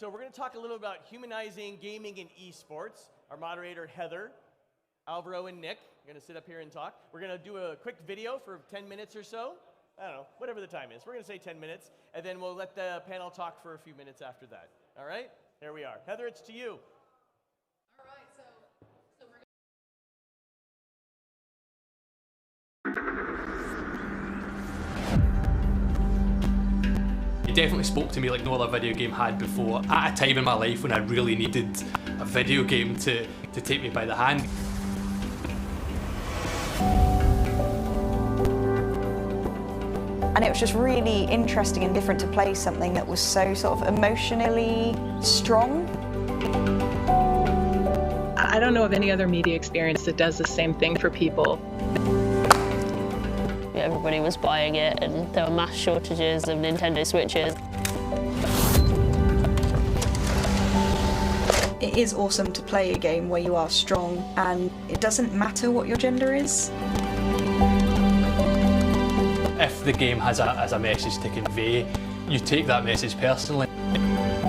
So we're going to talk a little about humanizing gaming and esports. Our moderator, Heather, Alvaro, and Nick are going to sit up here and talk. We're going to do a quick video for 10 minutes or so. I don't know, whatever the time is. We're going to say 10 minutes, and then we'll let the panel talk for a few minutes after that. All right? There we are. Heather, it's to you. All right, so It definitely spoke to me like no other video game had before, at a time in my life when I really needed a video game to take me by the hand. And it was just really interesting and different to play something that was so sort of emotionally strong. I don't know of any other media experience that does the same thing for people. Everybody was buying it and there were mass shortages of Nintendo Switches. It is awesome to play a game where you are strong and it doesn't matter what your gender is. If the game has a message to convey, you take that message personally.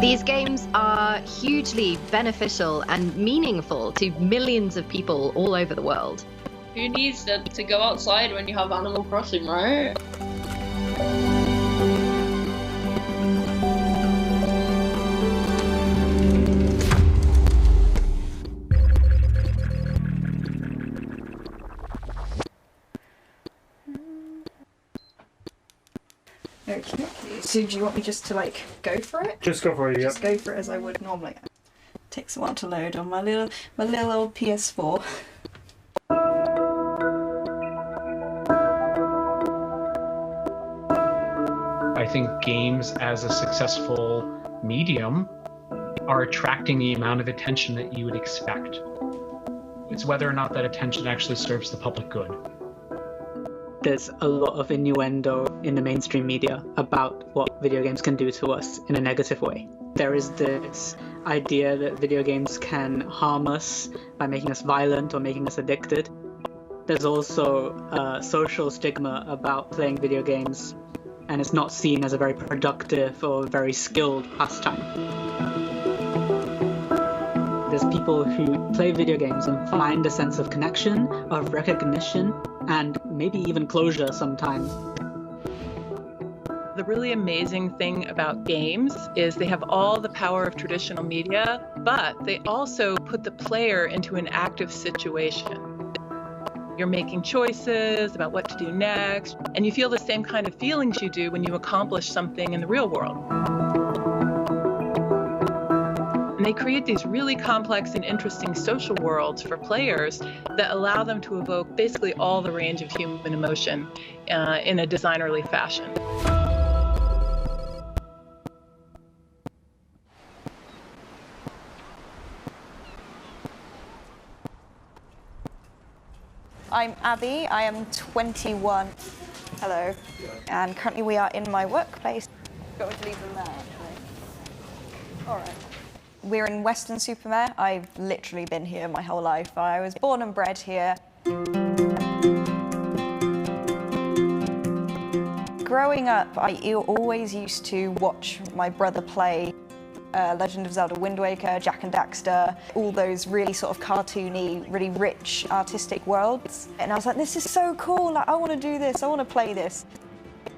These games are hugely beneficial and meaningful to millions of people all over the world. Who needs to go outside when you have Animal Crossing, right? Okay. So do you want me just to like go for it? Just go for it, yeah. Just go for it as I would normally. Takes a while to load on my little old PS4. I think games as a successful medium are attracting the amount of attention that you would expect. It's whether or not that attention actually serves the public good. There's a lot of innuendo in the mainstream media about what video games can do to us in a negative way. There is this idea that video games can harm us by making us violent or making us addicted. There's also a social stigma about playing video games, and it's not seen as a very productive or very skilled pastime. There's people who play video games and find a sense of connection, of recognition, and maybe even closure sometimes. The really amazing thing about games is they have all the power of traditional media, but they also put the player into an active situation. You're making choices about what to do next, and you feel the same kind of feelings you do when you accomplish something in the real world. And they create these really complex and interesting social worlds for players that allow them to evoke basically all the range of human emotion in a designerly fashion. I'm Abby, I am 21. Hello. And currently we are in my workplace. Got me to leave them there, actually. All right. We're in Weston-super-Mare. I've literally been here my whole life. I was born and bred here. Growing up, I always used to watch my brother play Legend of Zelda Wind Waker, Jak and Daxter, all those really sort of cartoony, really rich artistic worlds. And I was like, this is so cool, like, I want to do this, I want to play this.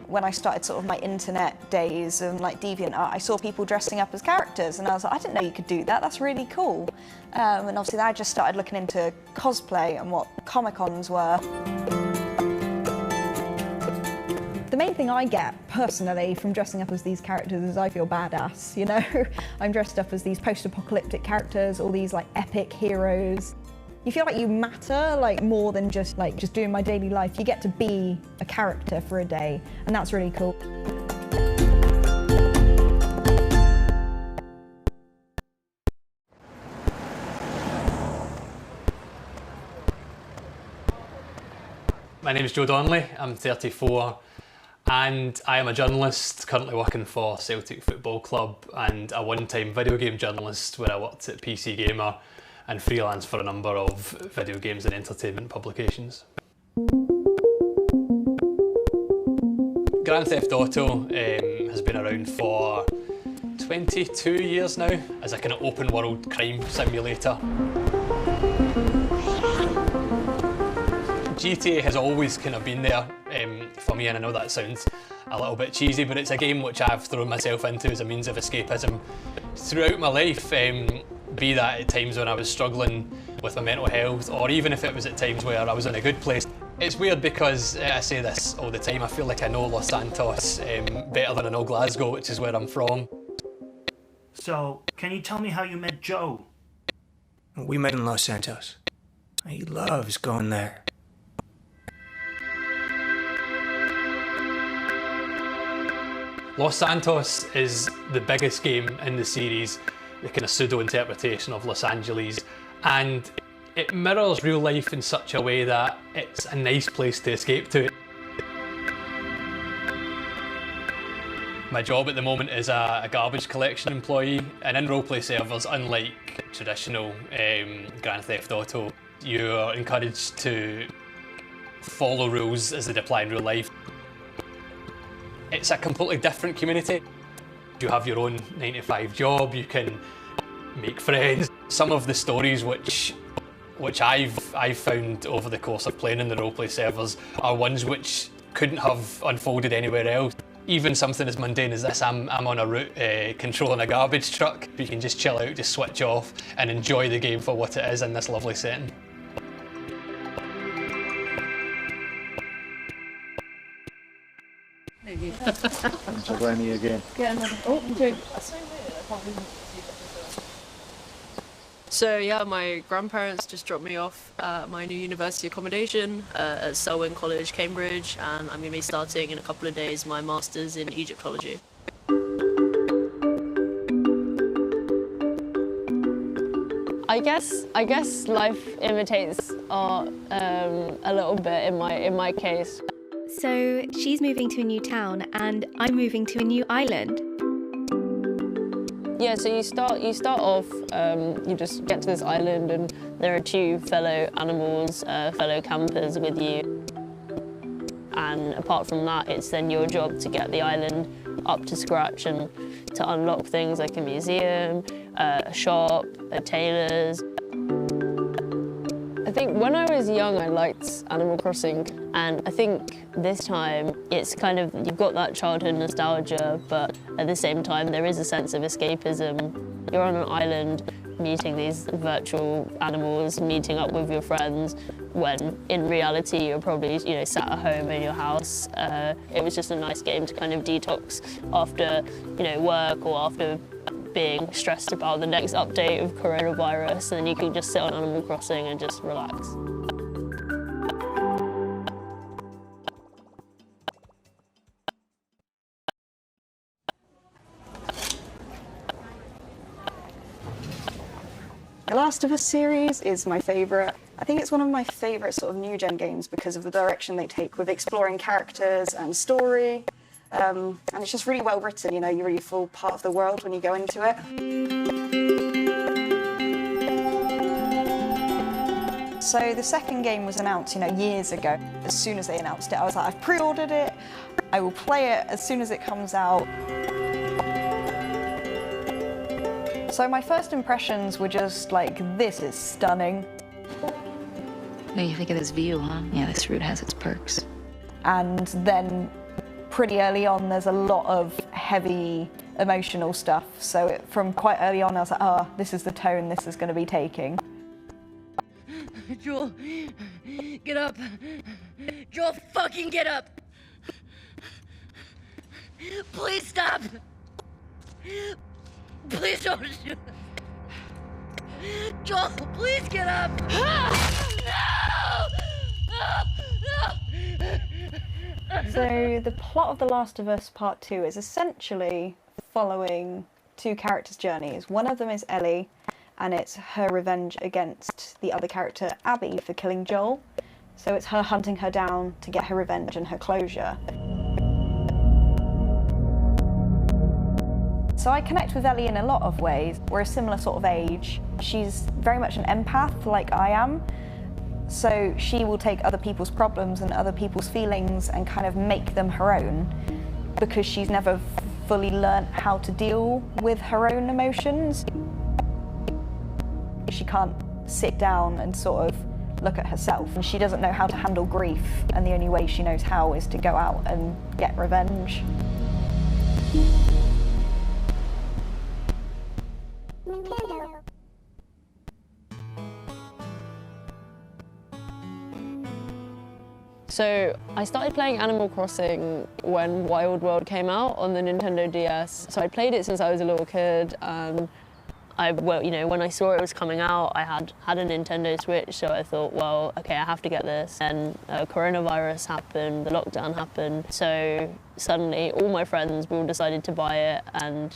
When I started sort of my internet days and like DeviantArt, I saw people dressing up as characters and I was like, I didn't know you could do that, that's really cool. And obviously then I just started looking into cosplay and what Comic-Cons were. The main thing I get, personally, from dressing up as these characters is I feel badass, you know? I'm dressed up as these post-apocalyptic characters, all these like epic heroes. You feel like you matter, like more than just doing my daily life. You get to be a character for a day, and that's really cool. My name is Joe Donnelly, I'm 34. And I am a journalist currently working for Celtic Football Club and a one-time video game journalist where I worked at PC Gamer and freelance for a number of video games and entertainment publications. Grand Theft Auto has been around for 22 years now as a kind of open world crime simulator. GTA has always kind of been there for me, and I know that sounds a little bit cheesy, but it's a game which I've thrown myself into as a means of escapism throughout my life, be that at times when I was struggling with my mental health, or even if it was at times where I was in a good place. It's weird because I say this all the time, I feel like I know Los Santos better than I know Glasgow, which is where I'm from. So, can you tell me how you met Joe? We met in Los Santos. He loves going there. Los Santos is the biggest game in the series, the kind of pseudo-interpretation of Los Angeles, and it mirrors real life in such a way that it's a nice place to escape to. My job at the moment is a garbage collection employee, and in roleplay servers, unlike traditional Grand Theft Auto, you're encouraged to follow rules as they apply in real life. It's a completely different community. You have your own 9-to-5 job, you can make friends. Some of the stories which I've found over the course of playing in the roleplay servers are ones which couldn't have unfolded anywhere else. Even something as mundane as this, I'm on a route controlling a garbage truck. You can just chill out, just switch off and enjoy the game for what it is in this lovely setting. There you go. Thanks for playing me again. Get another. Oh, okay. So yeah, my grandparents just dropped me off at my new university accommodation at Selwyn College, Cambridge, and I'm going to be starting in a couple of days my master's in Egyptology. I guess life imitates art a little bit in my case. So she's moving to a new town and I'm moving to a new island. Yeah, so you start off, you just get to this island and there are two fellow animals, fellow campers with you. And apart from that, it's then your job to get the island up to scratch and to unlock things like a museum, a shop, a tailor's. I think when I was young, I liked Animal Crossing, and I think this time it's kind of, you've got that childhood nostalgia, but at the same time there is a sense of escapism. You're on an island, meeting these virtual animals, meeting up with your friends, when in reality you're probably, sat at home in your house. It was just a nice game to kind of detox after, work or after being stressed about the next update of coronavirus, and then you can just sit on Animal Crossing and just relax. The Last of Us series is my favourite. I think it's one of my favourite sort of new-gen games because of the direction they take with exploring characters and story. And it's just really well written, you really feel part of the world when you go into it. So the second game was announced, years ago. As soon as they announced it, I was like, I've pre-ordered it, I will play it as soon as it comes out. So my first impressions were just like, this is stunning. What do you think of this view, huh? Yeah, this route has its perks. And then pretty early on, there's a lot of heavy emotional stuff. So from quite early on, I was like, oh, this is the tone this is going to be taking. Joel, get up. Joel, fucking get up. Please stop. Please don't. Joel, please get up. So the plot of The Last of Us Part 2 is essentially following two characters' journeys. One of them is Ellie, and it's her revenge against the other character, Abby, for killing Joel. So it's her hunting her down to get her revenge and her closure. So I connect with Ellie in a lot of ways. We're a similar sort of age. She's very much an empath like I am. So she will take other people's problems and other people's feelings and kind of make them her own because she's never fully learnt how to deal with her own emotions. She can't sit down and sort of look at herself, and she doesn't know how to handle grief, and the only way she knows how is to go out and get revenge. So I started playing Animal Crossing when Wild World came out on the Nintendo DS. So I played it since I was a little kid, and when I saw it was coming out, I had a Nintendo Switch, so I thought, well, okay, I have to get this. And coronavirus happened, the lockdown happened, so suddenly all my friends, we all decided to buy it and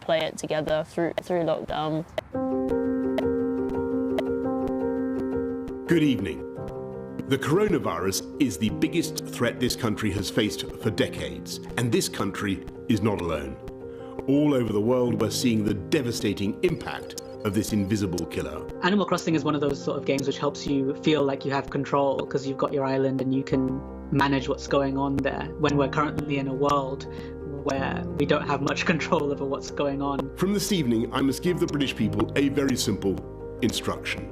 play it together through lockdown. Good evening. The coronavirus is the biggest threat this country has faced for decades, and this country is not alone. All over the world, we're seeing the devastating impact of this invisible killer. Animal Crossing is one of those sort of games which helps you feel like you have control because you've got your island and you can manage what's going on there, when we're currently in a world where we don't have much control over what's going on. From this evening, I must give the British people a very simple instruction.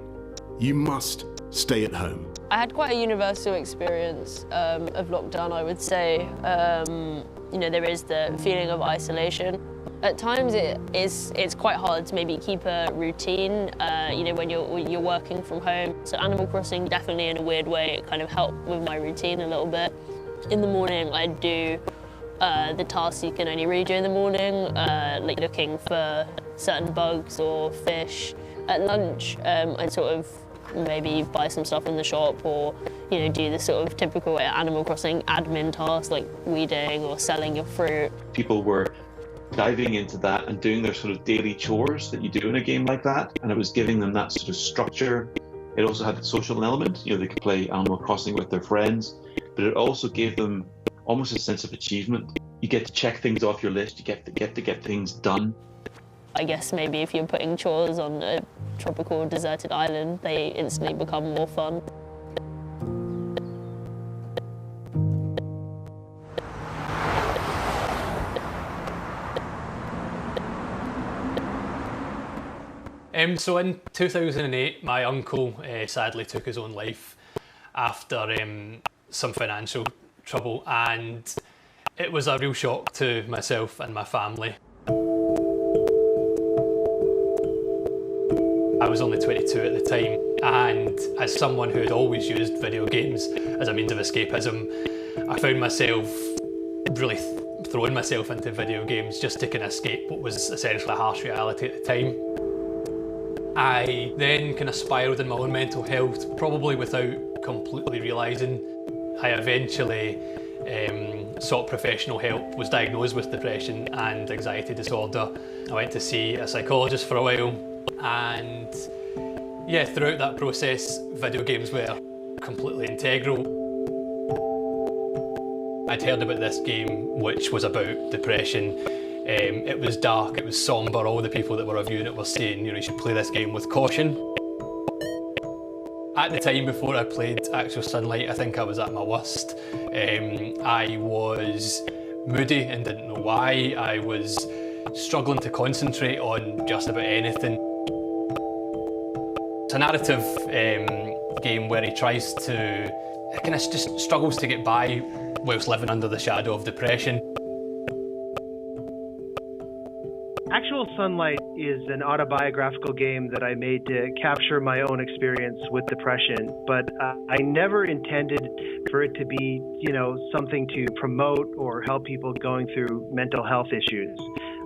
You must stay at home. I had quite a universal experience of lockdown, I would say. There is the feeling of isolation. At times it's quite hard to maybe keep a routine, when you're working from home. So Animal Crossing definitely in a weird way, it kind of helped with my routine a little bit. In the morning I'd do the tasks you can only really do in the morning, like looking for certain bugs or fish. At lunch I'd sort of maybe buy some stuff in the shop, or do the sort of typical Animal Crossing admin tasks like weeding or selling your fruit. People were diving into that and doing their sort of daily chores that you do in a game like that, and it was giving them that sort of structure. It also had a social element, they could play Animal Crossing with their friends, but it also gave them almost a sense of achievement. You get to check things off your list, you get to get things done. I guess maybe if you're putting chores on a tropical deserted island, they instantly become more fun. So in 2008, my uncle sadly took his own life after some financial trouble, and it was a real shock to myself and my family. I was only 22 at the time, and as someone who had always used video games as a means of escapism, I found myself really throwing myself into video games just to kind of escape what was essentially a harsh reality at the time. I then kind of spiraled in my own mental health, probably without completely realising. I eventually sought professional help, was diagnosed with depression and anxiety disorder. I went to see a psychologist for a while, and yeah, throughout that process, video games were completely integral. I'd heard about this game which was about depression. It was dark, it was sombre, all the people that were reviewing it were saying, you should play this game with caution. At the time before I played Actual Sunlight, I think I was at my worst. I was moody and didn't know why. I was struggling to concentrate on just about anything. It's a narrative game where he tries to, kind of just struggles to get by whilst living under the shadow of depression. Actual Sunlight is an autobiographical game that I made to capture my own experience with depression, but I never intended for it to be, something to promote or help people going through mental health issues.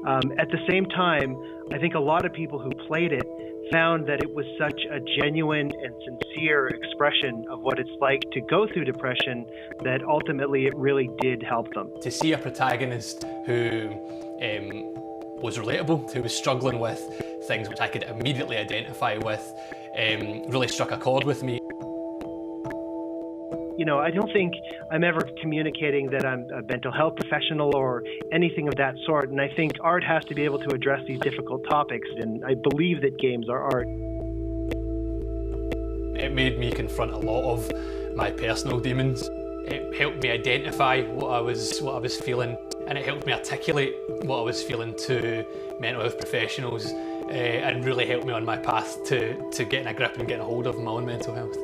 At the same time, I think a lot of people who played it found that it was such a genuine and sincere expression of what it's like to go through depression that ultimately it really did help them. To see a protagonist who was relatable, who was struggling with things which I could immediately identify with, really struck a chord with me. I don't think I'm ever communicating that I'm a mental health professional or anything of that sort, and I think art has to be able to address these difficult topics, and I believe that games are art. It made me confront a lot of my personal demons. It helped me identify what I was feeling. and it helped me articulate what I was feeling to mental health professionals, and really helped me on my path to getting a grip and getting a hold of my own mental health.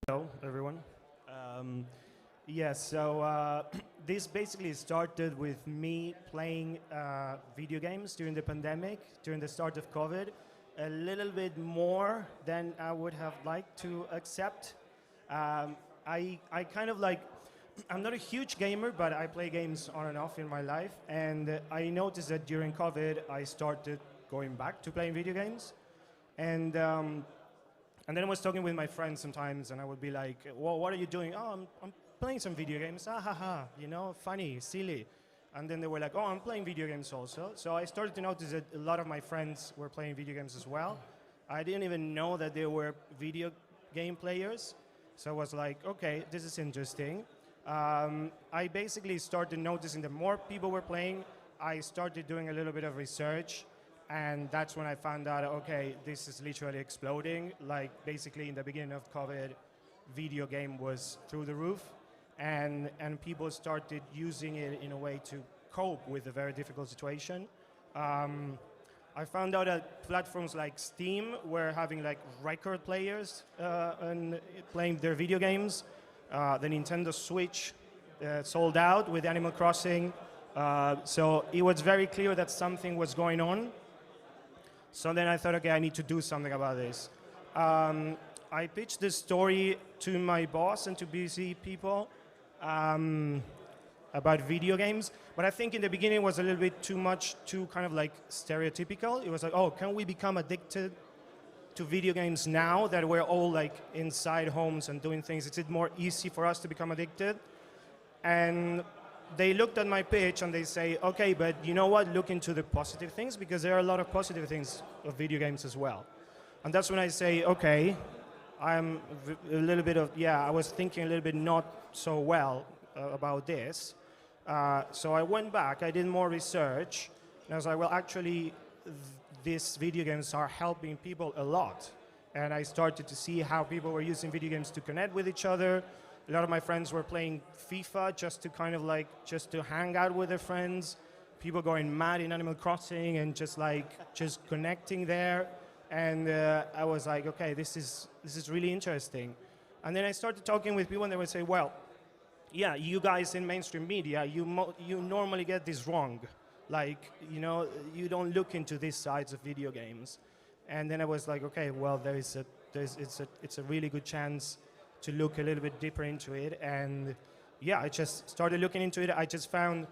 Hello, everyone. This basically started with me playing video games during the pandemic, during the start of COVID, a little bit more than I would have liked to accept. I kind of like, I'm not a huge gamer, but I play games on and off in my life, and I noticed that during COVID I started going back to playing video games, and then I was talking with my friends sometimes, and I would be like, well, what are you doing? Oh, I'm playing some video games. Ah, ha, ha, you know, funny, silly. And then they were like, oh, I'm playing video games also. So I started to notice that a lot of my friends were playing video games as well. I didn't even know that they were video game players. So I was like, okay, this is interesting. I basically started noticing that more people were playing. I started doing a little bit of research. And that's when I found out, okay, this is literally exploding. Like, basically, in the beginning of COVID, video game was through the roof. And people started using it in a way to cope with a very difficult situation. I found out that platforms like Steam were having like record players and playing their video games. The Nintendo Switch sold out with Animal Crossing. So it was very clear that something was going on. So then I thought, okay, I need to do something about this. I pitched this story to my boss and to busy people about video games, but I think in the beginning it was a little bit too much, too kind of like stereotypical. It was like, oh, can we become addicted to video games now that we're all like inside homes and doing things? Is it more easy for us to become addicted? And they looked at my pitch and they say, okay, but you know what? Look into the positive things, because there are a lot of positive things of video games as well. And that's when I say, okay, I'm a little bit of, yeah, I was thinking a little bit not so well about this. So I went back, I did more research, and I was like, well, actually, these video games are helping people a lot. And I started to see how people were using video games to connect with each other. A lot of my friends were playing FIFA just to kind of like, just to hang out with their friends. People going mad in Animal Crossing and just connecting there. And I was like, okay, this is really interesting. And then I started talking with people and they would say, well, yeah, you guys in mainstream media, you normally get this wrong. Like, you know, you don't look into these sides of video games. And then I was like, okay, well, it's a really good chance to look a little bit deeper into it. And yeah, I just started looking into it. I just found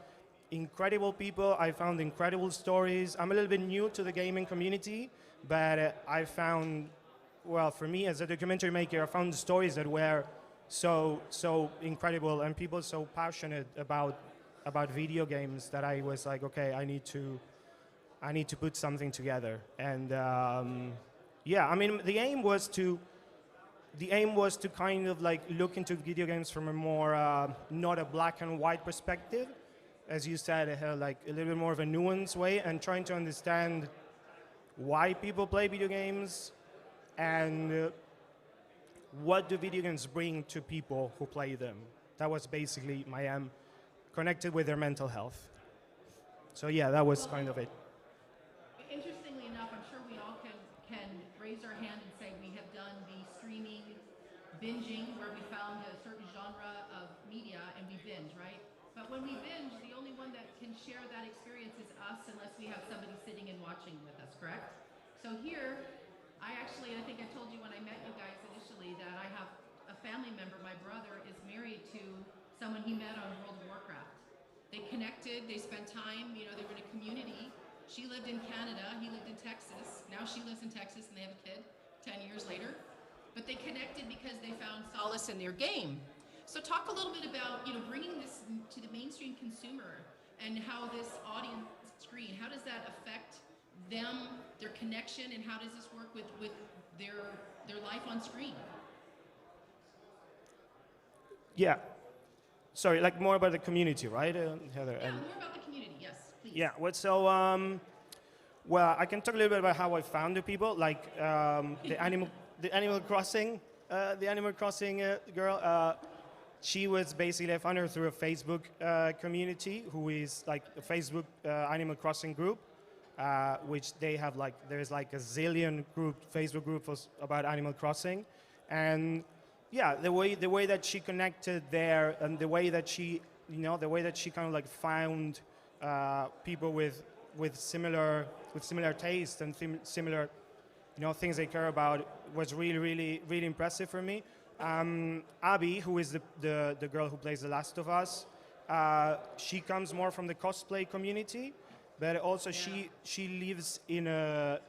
incredible people. I found incredible stories. I'm a little bit new to the gaming community, but I found, well, for me as a documentary maker, I found stories that were so incredible and people so passionate about video games that I was like, okay, I need to put something together. And yeah, I mean, the aim was to kind of like look into video games from a more not a black and white perspective, as you said, like a little bit more of a nuanced way, and trying to understand why people play video games and what do video games bring to people who play them. That was basically my aim, connected with their mental health. So yeah, that was kind of it. Interestingly enough, I'm sure we all can raise our hand and say we have done the streaming binging where we found a certain genre of media and we binge, right? But when we binge, the only one that can share that experience is us, unless we have somebody sitting and watching with us, correct? So here, I think I told you when I met you guys initially that I have a family member, my brother is married to someone he met on World of Warcraft. They connected, they spent time, you know, they were in a community. She lived in Canada, he lived in Texas. Now she lives in Texas and they have a kid 10 years later. But they connected because they found solace in their game. So talk a little bit about, you know, bringing this to the mainstream consumer and how this audience screen, how does that affect them, their connection, and how does this work with their life on screen? Yeah. Sorry, like more about the community, right, Heather? Yeah, more about the community, yes, please. Yeah, well, so, well, I can talk a little bit about how I found the people, like the Animal Crossing. the Animal Crossing girl. She was basically, I found her through a Facebook community, who is like a Facebook Animal Crossing group, which they have like, there's like a zillion Facebook groups about Animal Crossing. And yeah, the way that she connected there, and the way that she, the way that she kind of like found people with similar tastes and similar, things they care about, was really impressive for me. Abby, who is the girl who plays The Last of Us, she comes more from the cosplay community, but also she lives in a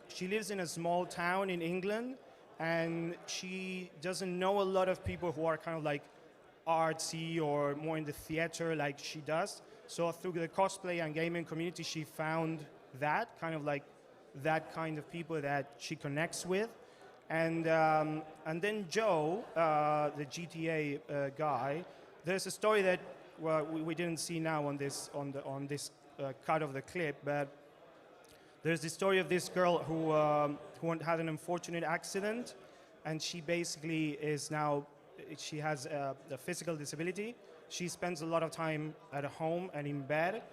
small town in England, and she doesn't know a lot of people who are kind of like artsy or more in the theater like she does. So through the cosplay and gaming community, she found that kind of people that she connects with. And then Joe, the GTA guy, there's a story that we didn't see now on this cut of the clip, but there's the story of this girl who had an unfortunate accident, and she basically is now, she has a physical disability. She spends a lot of time at home and in bed,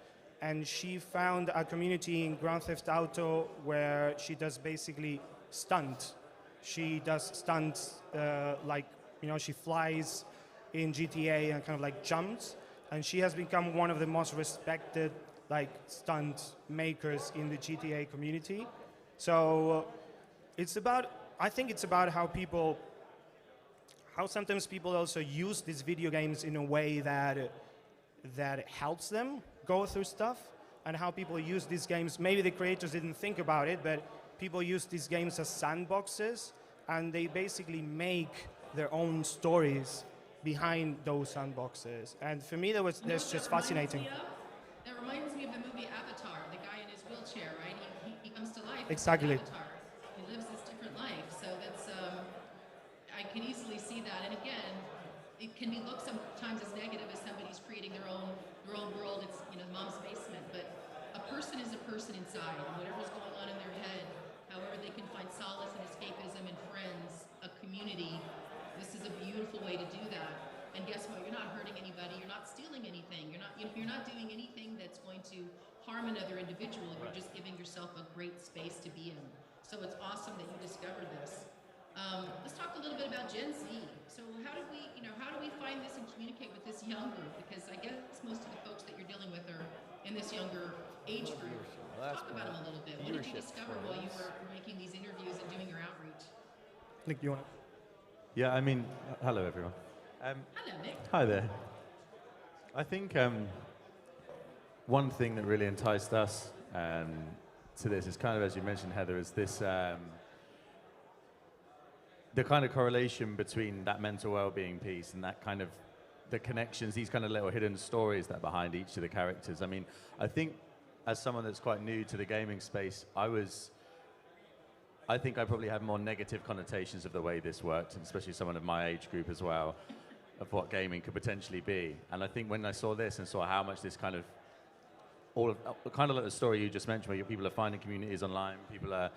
and she found a community in Grand Theft Auto where she does basically stunts. She does stunts like, she flies in GTA and kind of like jumps, and she has become one of the most respected like stunt makers in the GTA community. So I think it's about how sometimes people also use these video games in a way that helps them go through stuff, and how people use these games, maybe the creators didn't think about it, but people use these games as sandboxes, and they basically make their own stories behind those sandboxes. And for me, that's just fascinating. That reminds me of the movie Avatar, the guy in his wheelchair, right? He comes to life. Exactly. Avatar. He lives this different life. So that's, I can easily see that. And again, it can be looked sometimes as negative as somebody's creating their own world. It's, mom's basement. But a person is a person inside. And whatever's going on in their head, however they can find solace and escapism and friends, a community, this is a beautiful way to do that. And guess what? You're not hurting anybody. You're not stealing anything. You're not doing anything that's going to harm another individual. You're just giving yourself a great space to be in. So it's awesome that you discovered this. Let's talk a little bit about Gen Z. So how do we find this and communicate with this young group? Because I guess most of the folks that you're dealing with are in this younger age group. Talk about them a little bit. What did you discover while you were making these interviews and doing your outreach? Nick, do you want to? Yeah, I mean, hello everyone. Hello, Nick. Hi there. I think one thing that really enticed us to this is kind of, as you mentioned, Heather, is this the kind of correlation between that mental well-being piece and that kind of the connections, these kind of little hidden stories that are behind each of the characters. I mean, I think as someone that's quite new to the gaming space, I think I probably had more negative connotations of the way this worked, and especially someone of my age group as well, of what gaming could potentially be. And I think when I saw this and saw how much this kind of, kind of like the story you just mentioned, where people are finding communities online, people are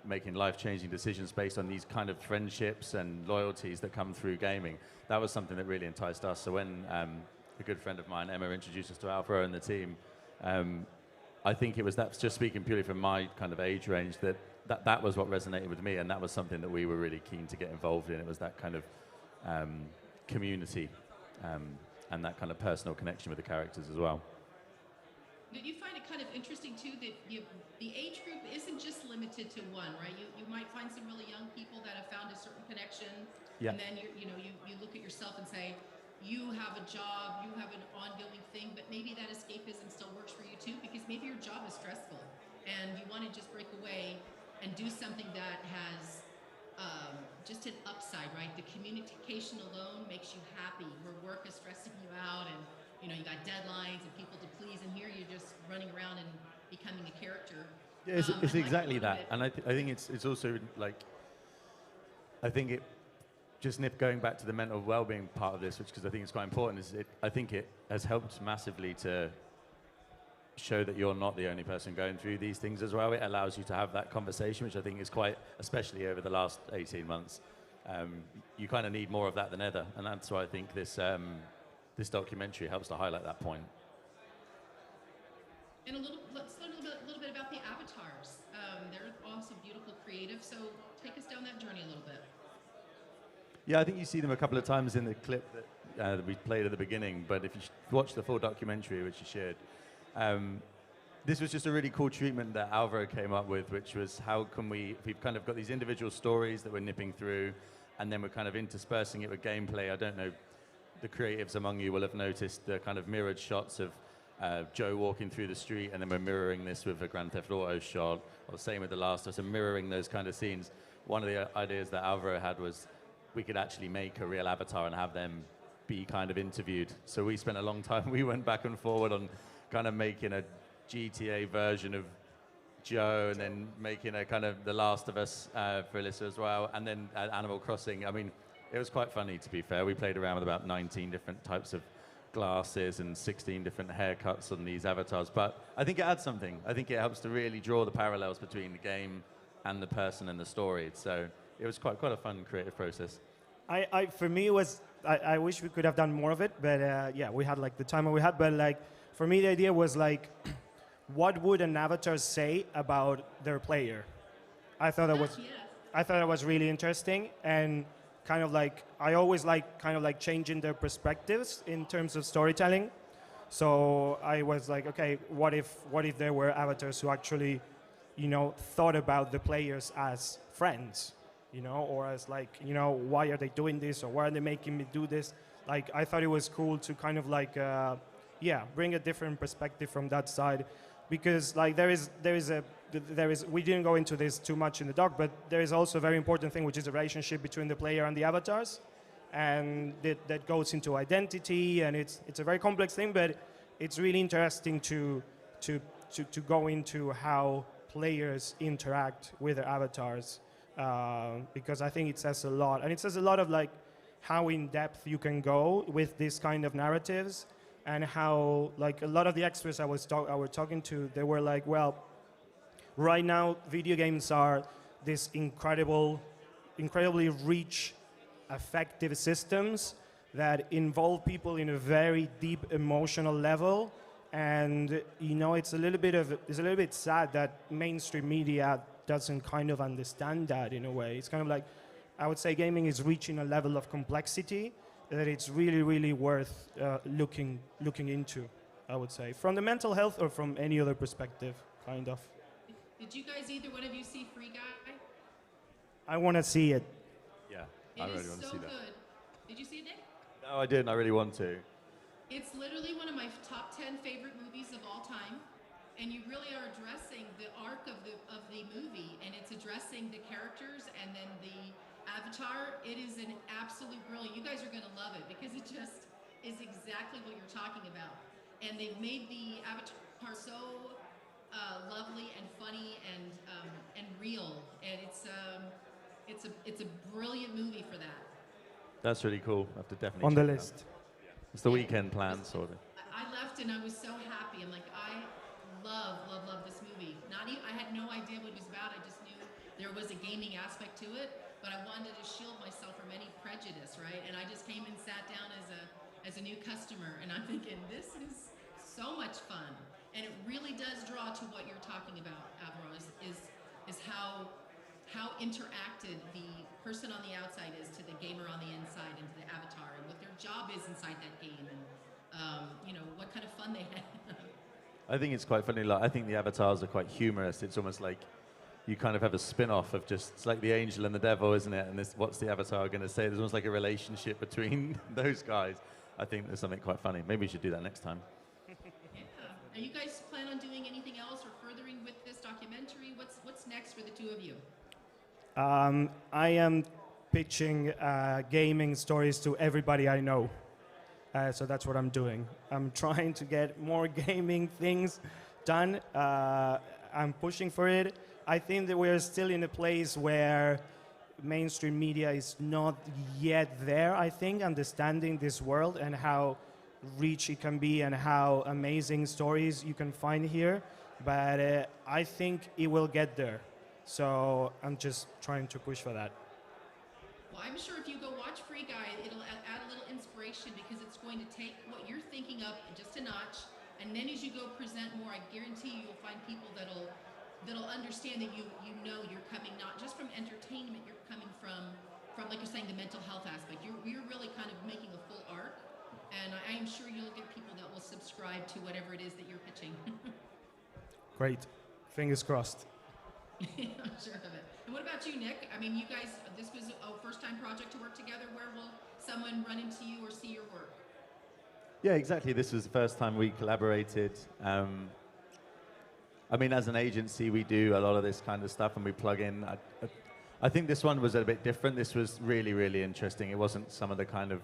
making life-changing decisions based on these kind of friendships and loyalties that come through gaming. That was something that really enticed us. So when a good friend of mine, Emma, introduced us to Alvaro and the team, I think it was that, just speaking purely from my kind of age range, that was what resonated with me, and that was something that we were really keen to get involved in. It was that kind of community and that kind of personal connection with the characters as well. Did you find it kind of interesting too that the age group isn't just limited to one, right? You might find some really young people that have found a certain connection, and then you look at yourself and say, you have a job, you have an ongoing thing, but maybe that escapism still works for you too, because maybe your job is stressful and you want to just break away and do something that has just an upside, right? The communication alone makes you happy, where work is stressing you out, and you got deadlines and people to please, and here you're just running around and becoming a character. Yeah, it's exactly that, and I think it's also like, I think it just going back to the mental well-being part of this, which because I think it's quite important, I think it has helped massively to show that you're not the only person going through these things as well. It allows you to have that conversation, which I think is quite, especially over the last 18 months, you kind of need more of that than ever, and that's why I think this this documentary helps to highlight that point. And let's learn a little bit about the avatars. They're also beautiful, creative. So take us down that journey a little bit. Yeah, I think you see them a couple of times in the clip that we played at the beginning. But if you watch the full documentary, which you shared, this was just a really cool treatment that Alvaro came up with, which was how can we've kind of got these individual stories that we're nipping through, and then we're kind of interspersing it with gameplay. I don't know, the creatives among you will have noticed the kind of mirrored shots of Joe walking through the street, and then we're mirroring this with a Grand Theft Auto shot, or same with The Last of Us, and mirroring those kind of scenes. One of the ideas that Alvaro had was we could actually make a real avatar and have them be kind of interviewed. So we spent a long time, we went back and forward on kind of making a GTA version of Joe, and then making a kind of The Last of Us for Alyssa as well, and then Animal Crossing. I mean, it was quite funny, to be fair. We played around with about 19 different types of glasses and 16 different haircuts on these avatars, but I think it adds something. I think it helps to really draw the parallels between the game and the person and the story. So it was quite a fun creative process. For me, it was, I wish we could have done more of it, but yeah, we had like the time we had, but like, for me, the idea was like, what would an avatar say about their player? I thought that was really interesting, and kind of like, I always like kind of like changing their perspectives in terms of storytelling. So I was like, okay, what if there were avatars who actually, you know, thought about the players as friends, you know, or as like, you know, why are they doing this, or why are they making me do this? Like, I thought it was cool to kind of like, yeah, bring a different perspective from that side, because like there is we didn't go into this too much in the doc, but there is also a very important thing, which is the relationship between the player and the avatars, and that goes into identity, and it's a very complex thing, but it's really interesting to go into how players interact with their avatars, because I think it says a lot, and it says a lot of like how in depth you can go with this kind of narratives, and how like a lot of the experts I was talking to, they were like, well, right now video games are this incredibly rich, effective systems that involve people in a very deep emotional level, and you know, it's a little bit sad that mainstream media doesn't kind of understand that in a way. It's kind of like, I would say gaming is reaching a level of complexity that it's really, really worth looking into, I would say, from the mental health or from any other perspective, kind of. Did you guys, either one of you, see Free Guy? I want to see it. Yeah, I really want to see that. It is so good. Did you see it, Nick? No, I didn't. I really want to. It's literally one of my top 10 favorite movies of all time, and you really are addressing the arc of the movie, and it's addressing the characters and then the avatar. It is an absolute brilliant. You guys are going to love it because it just is exactly what you're talking about, and they've made the avatar so lovely and funny and real, and it's a brilliant movie for that. That's really cool. I have to definitely on the check list. It's the weekend plan, sort of. I left and I was so happy. I'm like, I love this movie. I had no idea what it was about. I just knew there was a gaming aspect to it, but I wanted to shield myself from any prejudice, right? And I just came and sat down as a new customer, and I'm thinking, this is so much fun. And it really does draw to what you're talking about, Alvaro, is how interacted the person on the outside is to the gamer on the inside, and to the avatar, and what their job is inside that game, and you know, what kind of fun they have. I think it's quite funny. Like, I think the avatars are quite humorous. It's almost like you kind of have a spin-off of just, it's like the angel and the devil, isn't it? And this, what's the avatar going to say? There's almost like a relationship between those guys. I think there's something quite funny. Maybe we should do that next time. Yeah. Are you guys plan on doing anything else or furthering with this documentary? What's next for the two of you? I am pitching gaming stories to everybody I know. So that's what I'm doing. I'm trying to get more gaming things done. I'm pushing for it. I think that we're still in a place where mainstream media is not yet there, I think, understanding this world and how rich it can be and how amazing stories you can find here. But I think it will get there. So I'm just trying to push for that. Well, I'm sure if you go watch Free Guy, it'll add a little inspiration because it's going to take what you're thinking up just a notch, and then as you go present more, I guarantee you'll find people that'll understand that you know you're coming not just from entertainment, you're coming from like you're saying, the mental health aspect. You're really kind of making a full arc, and I am sure you'll get people that will subscribe to whatever it is that you're pitching. Great. Fingers crossed. I'm sure of it. And what about you, Nick? I mean, you guys, this was a first-time project to work together. Where will someone run into you or see your work? Yeah, exactly. This was the first time we collaborated. I mean, as an agency, we do a lot of this kind of stuff, and we plug in. I think this one was a bit different. This was really, really interesting. It wasn't some of the kind of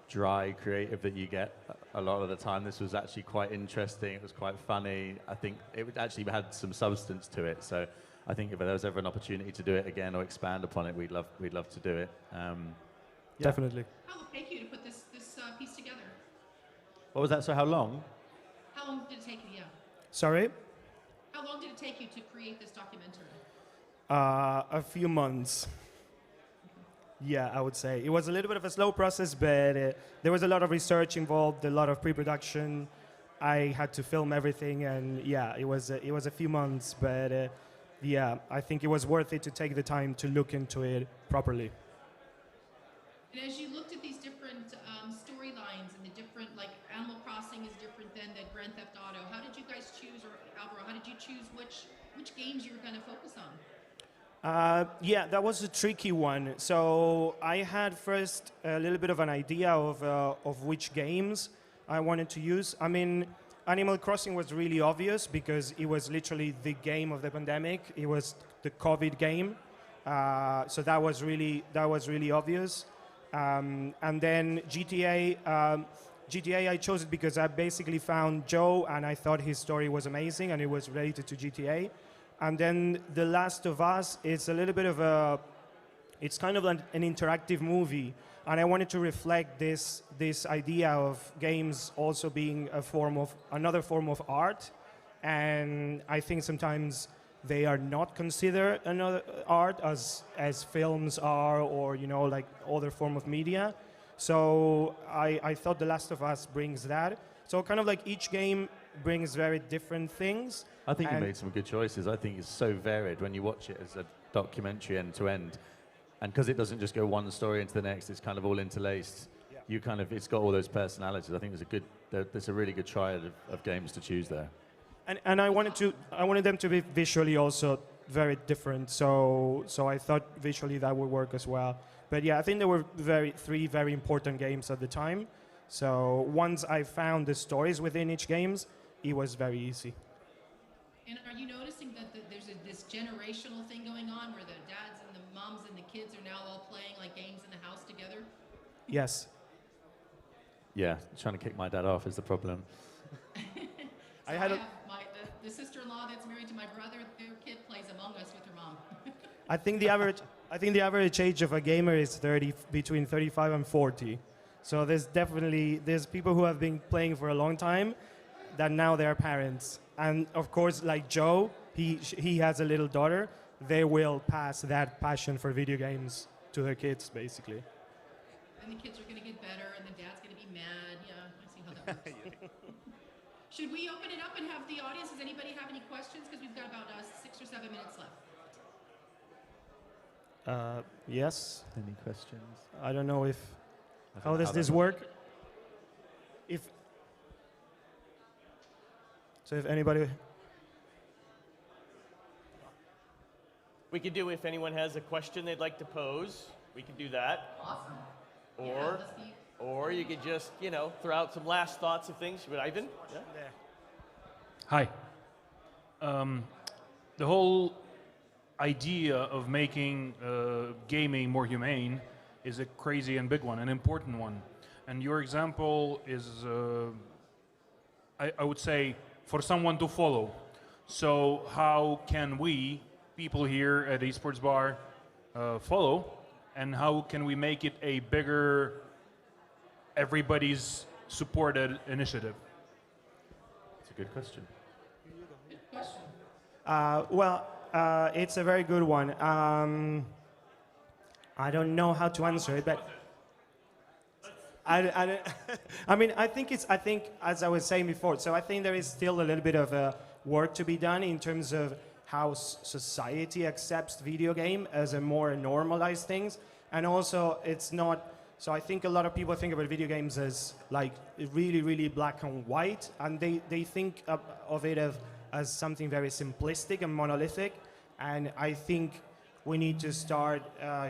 dry creative that you get a lot of the time. This was actually quite interesting. It was quite funny. I think it actually had some substance to it. So I think if there was ever an opportunity to do it again or expand upon it, we'd love to do it. Definitely. How long did it take you to put this piece together? What was that? So how long? How long did it take you? Yeah. Sorry? How long did it take you to create this documentary? A few months. Yeah, I would say. It was a little bit of a slow process, but there was a lot of research involved, a lot of pre-production. I had to film everything, and yeah, it was a few months, but yeah, I think it was worth it to take the time to look into it properly. And as you looked at these different storylines and the different, like Animal Crossing is different than the Grand Theft Auto, how did you guys choose, or Alvaro, how did you choose which games you were going to focus on? Yeah, that was a tricky one. So I had first a little bit of an idea of which games I wanted to use. I mean, Animal Crossing was really obvious because it was literally the game of the pandemic. It was the COVID game, so that was really obvious. And then GTA. GTA, I chose it because I basically found Joe, and I thought his story was amazing, and it was related to GTA. And then The Last of Us is a little bit of it's kind of an interactive movie, and I wanted to reflect this idea of games also being another form of art, and I think sometimes they are not considered another art as films are, or like other form of media. So I thought The Last of Us brings that. So kind of like each game brings very different things. I think you made some good choices. I think it's so varied when you watch it as a documentary end to end. And because it doesn't just go one story into the next, it's kind of all interlaced. Yeah. It's got all those personalities. I think there's a really good triad of games to choose there. And I wanted them to be visually also very different. So I thought visually that would work as well. But yeah, I think there were three very important games at the time. So once I found the stories within each games, it was very easy. And are you noticing that there's this generational thing going on where the dads and the moms and the kids are now all playing like games in the house together? Yes. Yeah, trying to kick my dad off is the problem. I have the sister-in-law that's married to my brother. Their kid plays Among Us with her mom. I think the average age of a gamer is between 35 and 40. So there's people who have been playing for a long time that now they're parents. And of course, like Joe, he has a little daughter. They will pass that passion for video games to their kids, basically. And the kids are going to get better, and the dad's going to be mad. Yeah, I see how that works. Should we open it up and have the audience? Does anybody have any questions? Because we've got about 6 or 7 minutes left. Yes. Any questions? I don't know how does this work? If anybody... We could do, if anyone has a question they'd like to pose, we could do that. Awesome. Or you could just, throw out some last thoughts of things. But Ivan? Yeah. Hi. The whole idea of making gaming more humane is a crazy and big one, an important one. And your example is, I would say, for someone to follow. So how can we, people here at Esports Bar, follow? And how can we make it a bigger, everybody's supported initiative? It's a good question. Well, it's a very good one. I don't know how to answer it, but I mean, I think as I was saying before, so I think there is still a little bit of work to be done in terms of how society accepts video game as a more normalized things, and also it's not. So I think a lot of people think about video games as like really, really black and white, and they think of it as something very simplistic and monolithic. And I think we need to start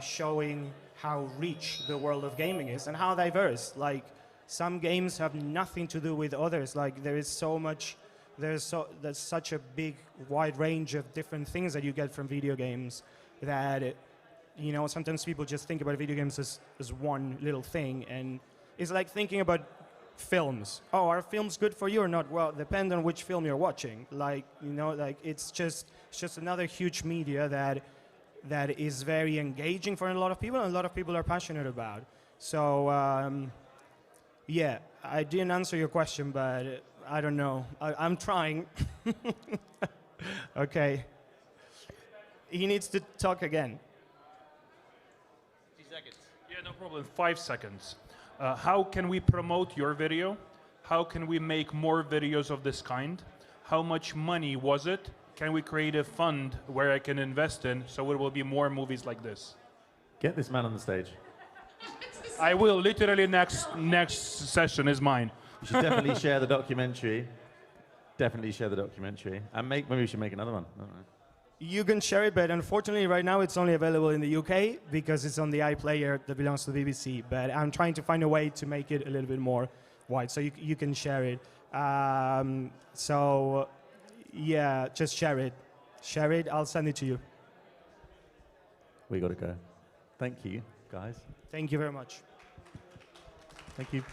showing how rich the world of gaming is and how diverse. Like some games have nothing to do with others. Like there is so much, there's such a big, wide range of different things that you get from video games that. You know, sometimes people just think about video games as one little thing, and it's like thinking about films. Oh, are films good for you or not? Well, depends on which film you're watching. Like, you know, like it's just another huge media that is very engaging for a lot of people, and a lot of people are passionate about. So, yeah, I didn't answer your question, but I don't know. I'm trying. Okay. He needs to talk again. Yeah, no problem. 5 seconds. How can we promote your video? How can we make more videos of this kind? How much money was it? Can we create a fund where I can invest in so it will be more movies like this? Get this man on the stage. I will. Literally next session is mine. You should definitely share the documentary. Definitely share the documentary. And maybe we should make another one. I don't know. You can share it, but unfortunately right now it's only available in the UK because it's on the iPlayer that belongs to the BBC. But I'm trying to find a way to make it a little bit more wide, so you can share it. So, yeah, just share it. Share it, I'll send it to you. We got to go. Thank you, guys. Thank you very much. Thank you.